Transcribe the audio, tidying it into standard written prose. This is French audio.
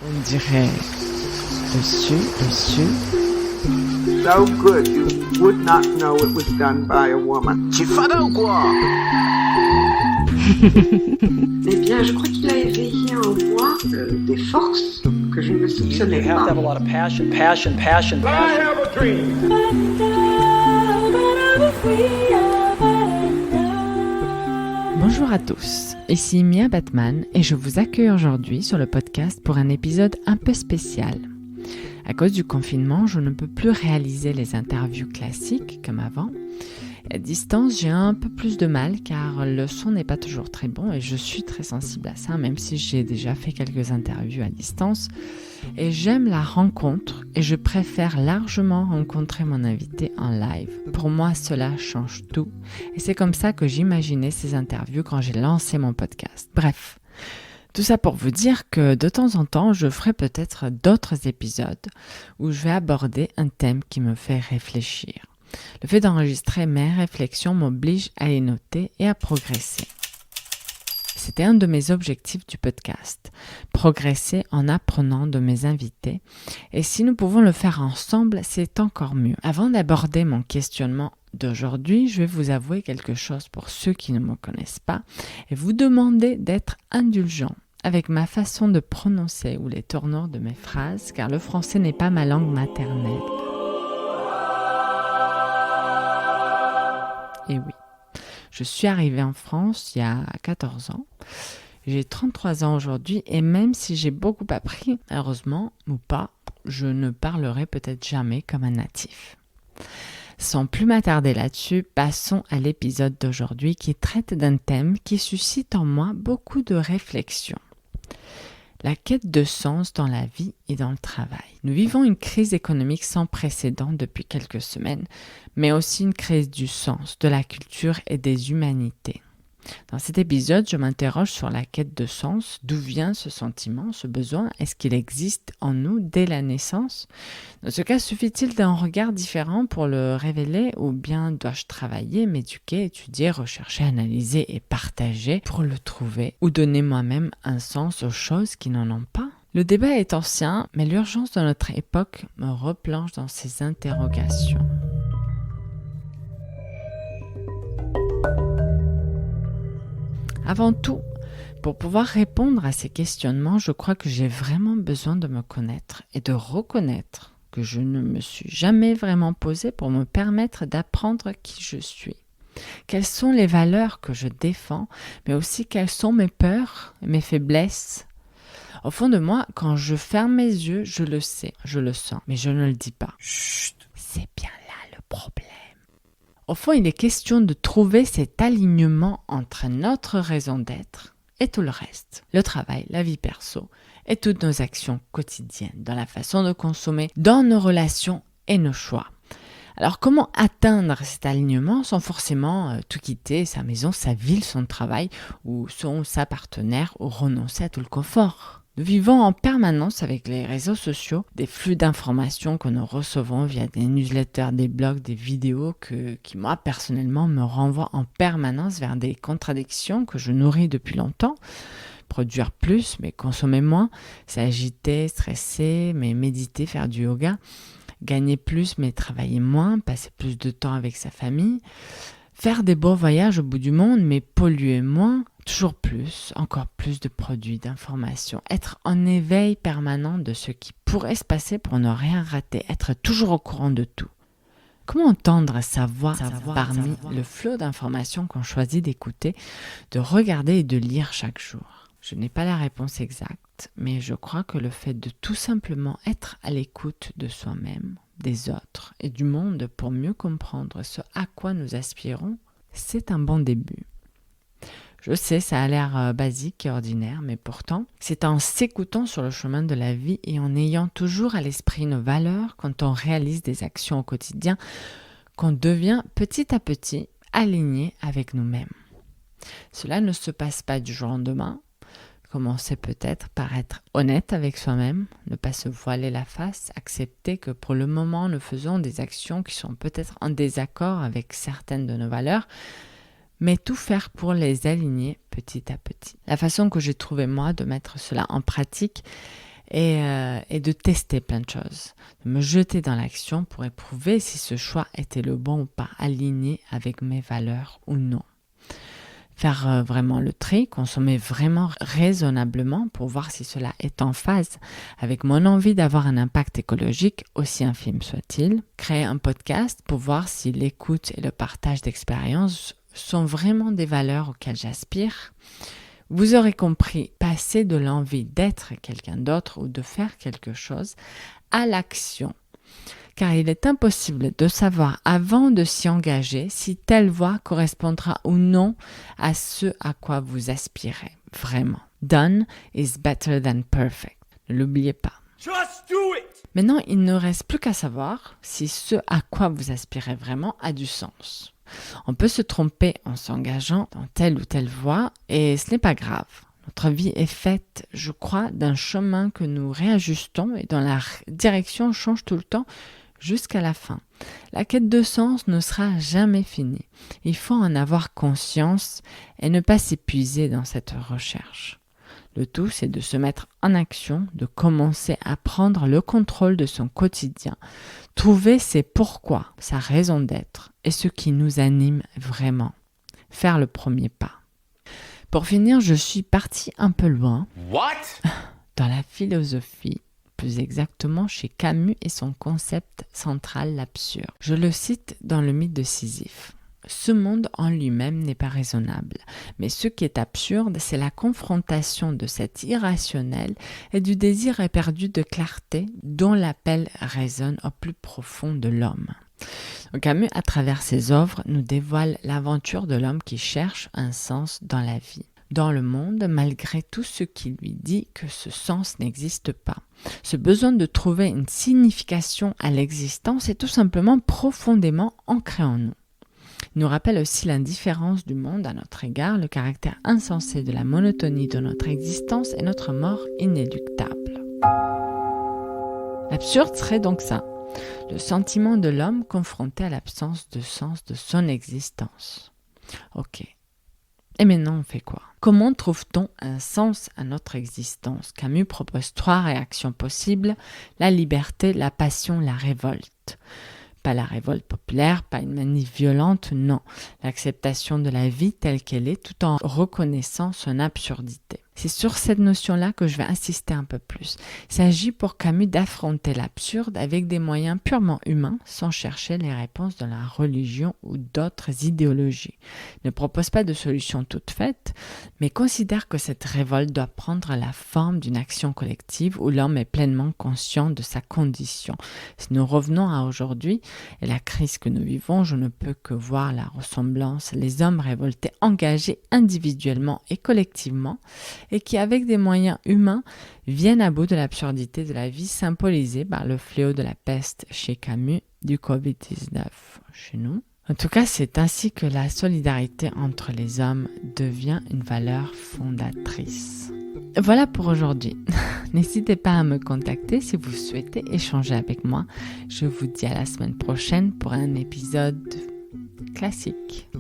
On dirait dessus. So good, you would not know it was done by a woman. Tu es fada ou quoi? Eh bien, je crois qu'il a éveillé en moi des forces que je ne soupçonnais You have to have a pas. lot of passion. I have a dream. Bonjour à tous, ici Mia Batman et je vous accueille aujourd'hui sur le podcast pour un épisode un peu spécial. À cause du confinement, je ne peux plus réaliser les interviews classiques comme avant. À distance, j'ai un peu plus de mal car le son n'est pas toujours très bon et je suis très sensible à ça, même si j'ai déjà fait quelques interviews à distance. Et j'aime la rencontre et je préfère largement rencontrer mon invité en live. Pour moi, cela change tout et c'est comme ça que j'imaginais ces interviews quand j'ai lancé mon podcast. Bref, tout ça pour vous dire que de temps en temps, je ferai peut-être d'autres épisodes où je vais aborder un thème qui me fait réfléchir. Le fait d'enregistrer mes réflexions m'oblige à les noter et à progresser. C'était un de mes objectifs du podcast, progresser en apprenant de mes invités. Et si nous pouvons le faire ensemble, c'est encore mieux. Avant d'aborder mon questionnement d'aujourd'hui, je vais vous avouer quelque chose pour ceux qui ne me connaissent pas et vous demander d'être indulgents avec ma façon de prononcer ou les tournures de mes phrases, car le français n'est pas ma langue maternelle. Et oui, je suis arrivée en France il y a 14 ans. J'ai 33 ans aujourd'hui et même si j'ai beaucoup appris, heureusement ou pas, je ne parlerai peut-être jamais comme un natif. Sans plus m'attarder là-dessus, passons à l'épisode d'aujourd'hui qui traite d'un thème qui suscite en moi beaucoup de réflexions. La quête de sens dans la vie et dans le travail. Nous vivons une crise économique sans précédent depuis quelques semaines, mais aussi une crise du sens, de la culture et des humanités. Dans cet épisode, je m'interroge sur la quête de sens. D'où vient ce sentiment, ce besoin? Est-ce qu'il existe en nous dès la naissance? Dans ce cas, suffit-il d'un regard différent pour le révéler ou bien dois-je travailler, m'éduquer, étudier, rechercher, analyser et partager pour le trouver ou donner moi-même un sens aux choses qui n'en ont pas? Le débat est ancien, mais l'urgence de notre époque me replonge dans ces interrogations. Avant tout, pour pouvoir répondre à ces questionnements, je crois que j'ai vraiment besoin de me connaître et de reconnaître que je ne me suis jamais vraiment posée pour me permettre d'apprendre qui je suis. Quelles sont les valeurs que je défends, mais aussi quelles sont mes peurs et mes faiblesses. Au fond de moi, quand je ferme mes yeux, je le sais, je le sens, mais je ne le dis pas. Chut, c'est bien là le problème. Au fond, il est question de trouver cet alignement entre notre raison d'être et tout le reste. Le travail, la vie perso et toutes nos actions quotidiennes, dans la façon de consommer, dans nos relations et nos choix. Alors comment atteindre cet alignement sans forcément tout quitter, sa maison, sa ville, son travail ou son ou sa partenaire ou renoncer à tout le confort? Nous vivons en permanence avec les réseaux sociaux, des flux d'informations que nous recevons via des newsletters, des blogs, des vidéos qui moi personnellement me renvoient en permanence vers des contradictions que je nourris depuis longtemps. Produire plus mais consommer moins, s'agiter, stresser mais méditer, faire du yoga, gagner plus mais travailler moins, passer plus de temps avec sa famille, faire des beaux voyages au bout du monde mais polluer moins, toujours plus, encore plus de produits, d'informations, être en éveil permanent de ce qui pourrait se passer pour ne rien rater, être toujours au courant de tout. Comment entendre sa voix parmi le flot d'informations qu'on choisit d'écouter, de regarder et de lire chaque jour? Je n'ai pas la réponse exacte, mais je crois que le fait de tout simplement être à l'écoute de soi-même, des autres et du monde pour mieux comprendre ce à quoi nous aspirons, c'est un bon début. Je sais, ça a l'air basique et ordinaire, mais pourtant, c'est en s'écoutant sur le chemin de la vie et en ayant toujours à l'esprit nos valeurs quand on réalise des actions au quotidien qu'on devient petit à petit aligné avec nous-mêmes. Cela ne se passe pas du jour au lendemain. Commencer peut-être par être honnête avec soi-même, ne pas se voiler la face, accepter que pour le moment nous faisons des actions qui sont peut-être en désaccord avec certaines de nos valeurs, mais tout faire pour les aligner petit à petit. La façon que j'ai trouvé moi de mettre cela en pratique et de tester plein de choses, de me jeter dans l'action pour éprouver si ce choix était le bon ou pas, aligné avec mes valeurs ou non. Faire vraiment le tri, consommer vraiment raisonnablement pour voir si cela est en phase avec mon envie d'avoir un impact écologique, aussi infime soit-il. Créer un podcast pour voir si l'écoute et le partage d'expériences sont vraiment des valeurs auxquelles j'aspire. Vous aurez compris, passer de l'envie d'être quelqu'un d'autre ou de faire quelque chose à l'action. Car il est impossible de savoir avant de s'y engager si telle voie correspondra ou non à ce à quoi vous aspirez vraiment. Done is better than perfect. Ne l'oubliez pas. Just do it! Maintenant, il ne reste plus qu'à savoir si ce à quoi vous aspirez vraiment a du sens. On peut se tromper en s'engageant dans telle ou telle voie et ce n'est pas grave. Notre vie est faite, je crois, d'un chemin que nous réajustons et dont la direction change tout le temps jusqu'à la fin. La quête de sens ne sera jamais finie. Il faut en avoir conscience et ne pas s'épuiser dans cette recherche. Le tout, c'est de se mettre en action, de commencer à prendre le contrôle de son quotidien, trouver ses pourquoi, sa raison d'être et ce qui nous anime vraiment. Faire le premier pas. Pour finir, je suis partie un peu loin dans la philosophie, plus exactement chez Camus et son concept central, l'absurde. Je le cite dans le mythe de Sisyphe. Ce monde en lui-même n'est pas raisonnable, mais ce qui est absurde, c'est la confrontation de cet irrationnel et du désir éperdu de clarté dont l'appel résonne au plus profond de l'homme. Camus, à travers ses œuvres, nous dévoile l'aventure de l'homme qui cherche un sens dans la vie, dans le monde, malgré tout ce qui lui dit que ce sens n'existe pas. Ce besoin de trouver une signification à l'existence est tout simplement profondément ancré en nous. Il nous rappelle aussi l'indifférence du monde à notre égard, le caractère insensé de la monotonie de notre existence et notre mort inéluctable. L'absurde serait donc ça, le sentiment de l'homme confronté à l'absence de sens de son existence. Ok. Et maintenant, on fait quoi? Comment trouve-t-on un sens à notre existence? Camus propose 3 réactions possibles, la liberté, la passion, la révolte. Pas la révolte populaire, pas une manif violente, non. L'acceptation de la vie telle qu'elle est tout en reconnaissant son absurdité. C'est sur cette notion-là que je vais insister un peu plus. Il s'agit pour Camus d'affronter l'absurde avec des moyens purement humains, sans chercher les réponses de la religion ou d'autres idéologies. Il ne propose pas de solution toute faite, mais considère que cette révolte doit prendre la forme d'une action collective où l'homme est pleinement conscient de sa condition. Si nous revenons à aujourd'hui et la crise que nous vivons, je ne peux que voir la ressemblance. Les hommes révoltés engagés individuellement et collectivement, et qui, avec des moyens humains, viennent à bout de l'absurdité de la vie symbolisée par le fléau de la peste chez Camus, du Covid-19 chez nous. En tout cas, c'est ainsi que la solidarité entre les hommes devient une valeur fondatrice. Voilà pour aujourd'hui. N'hésitez pas à me contacter si vous souhaitez échanger avec moi. Je vous dis à la semaine prochaine pour un épisode classique.